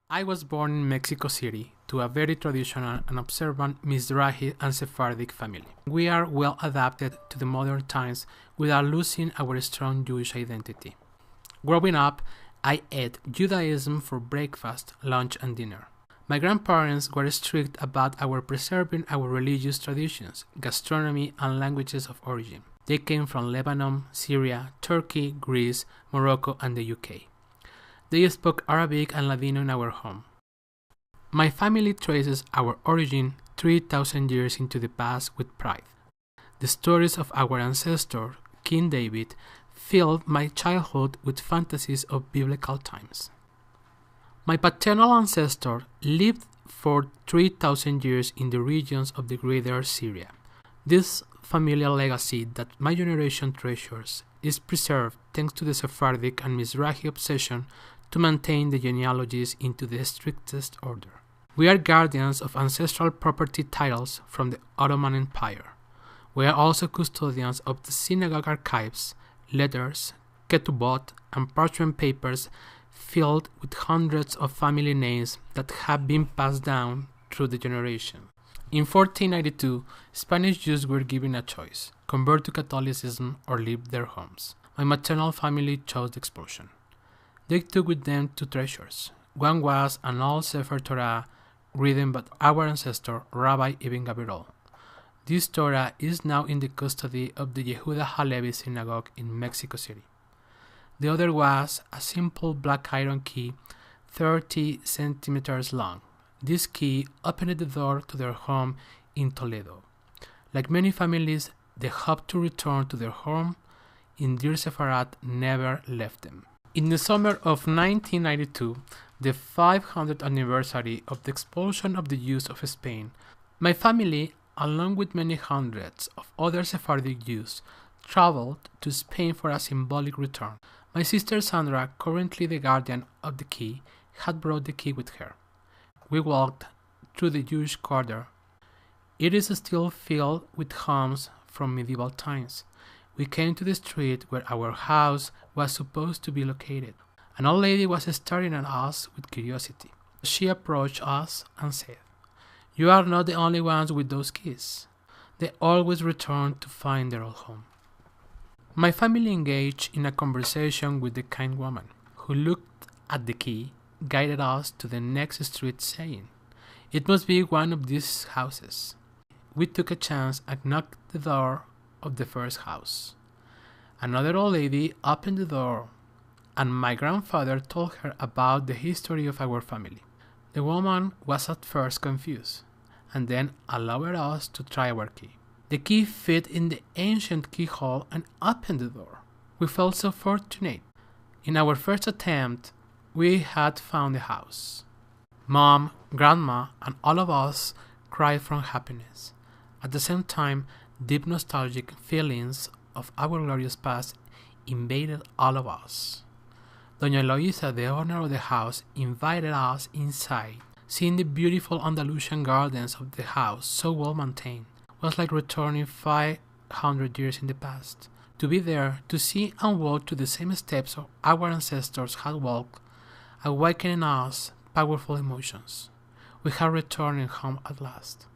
I was born in Mexico City to a very traditional and observant Mizrahi and Sephardic family. We are well adapted to the modern times without losing our strong Jewish identity. Growing up, I ate Judaism for breakfast, lunch, and dinner. My grandparents were strict about preserving our religious traditions, gastronomy, and languages of origin. They came from Lebanon, Syria, Turkey, Greece, Morocco, and the UK. They spoke Arabic and Ladino in our home. My family traces our origin 3,000 years into the past with pride. The stories of our ancestor, King David, filled my childhood with fantasies of biblical times. My paternal ancestor lived for 3,000 years in the regions of the greater Syria. This familial legacy that my generation treasures is preserved thanks to the Sephardic and Mizrahi obsession to maintain the genealogies into the strictest order. We are guardians of ancestral property titles from the Ottoman Empire. We are also custodians of the synagogue archives, letters, ketubot, and parchment papers filled with hundreds of family names that have been passed down through the generation. In 1492, Spanish Jews were given a choice: convert to Catholicism or leave their homes. My maternal family chose the expulsion. They took with them two treasures. One was an old Sefer Torah written by our ancestor, Rabbi Ibn Gabirol. This Torah is now in the custody of the Yehuda Halevi synagogue in Mexico City. The other was a simple black iron key, 30 centimeters long. This key opened the door to their home in Toledo. Like many families, the hope to return to their home in Deir Sefarat never left them. In the summer of 1992, the 500th anniversary of the expulsion of the Jews of Spain, my family, along with many hundreds of other Sephardic Jews, traveled to Spain for a symbolic return. My sister Sandra, currently the guardian of the key, had brought the key with her. We walked through the Jewish quarter. It is still filled with homes from medieval times. We came to the street where our house was supposed to be located. An old lady was staring at us with curiosity. She approached us and said, "You are not the only ones with those keys." They always return to find their old home. My family engaged in a conversation with the kind woman, who looked at the key, guided us to the next street saying, "It must be one of these houses." We took a chance and knocked the door of the first house. Another old lady opened the door, and my grandfather told her about the history of our family. The woman was at first confused, and then allowed us to try our key. The key fit in the ancient keyhole and opened the door. We felt so fortunate. In our first attempt, we had found the house. Mom, Grandma, and all of us cried from happiness. At the same time, deep nostalgic feelings of our glorious past invaded all of us. Doña Eloisa, the owner of the house, invited us inside. Seeing the beautiful Andalusian gardens of the house, so well maintained, was like returning 500 years in the past. To be there, to see and walk to the same steps our ancestors had walked, awakening us powerful emotions. We had returned home at last.